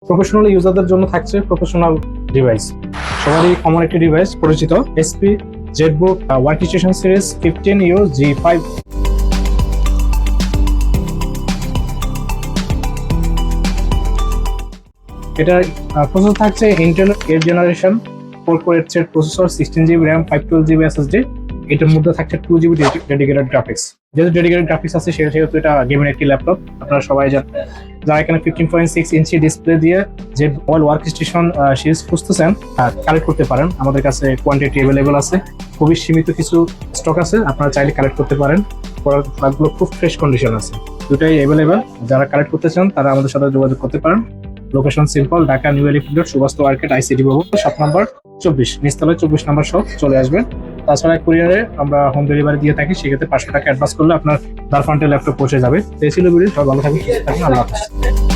Professional ইউজারদের জন্য থাকছে professional device, সবারই কমন একটি ডিভাইস পরিচিত SP Jetbook work station series 15U G5। এটার প্রসেসর থাকছে Intel 8th generation 4 core 8 processor, 16GB RAM, 512GB SSD। এটার মধ্যে থাকছে 2GB ডেডিকেটেড গ্রাফিক্স। যেহেতু ডেডিকেটেড গ্রাফিক্স আছে সেহেতু এটা গেমিং একটি ল্যাপটপ। আপনারা সবাই জানেন, যারা এখানে 15.6 ইঞ্চি ডিসপ্লে দিয়ে যে অল ওয়ার্ক স্টেশন সিরিজ খুঁজতেছেন কালেক্ট করতে পারেন। আমাদের কাছে কোয়ান্টিটি অ্যাভেলেবল আছে, খুবই সীমিত কিছু স্টক আছে, আপনারা চাইলে কালেক্ট করতে পারেন। প্রোডাক্টগুলো খুব ফ্রেশ কন্ডিশন আছে, দুটাই অ্যাভেলেবল। যারা কালেক্ট করতে চান তারা আমাদের সাথে যোগাযোগ করতে পারেন। Location simple, Dhaka new elephant road, Suvastu market, ICD ভবন, শপ নাম্বার 24, নিচতলায় 24 নম্বর শপ। চলে আসবেন। তাছাড়া কুরিয়ারে আমরা হোম ডেলিভারি দিয়ে থাকি, সেক্ষেত্রে 500 টাকা অ্যাডভান্স করলে আপনার দ্বারফান্টে ল্যাপটপ পৌঁছে যাবে। এই ছিল ভিডিও, সব ভালো থাকবেন, সুস্থ থাকবেন, আল্লাহ হাফেজ।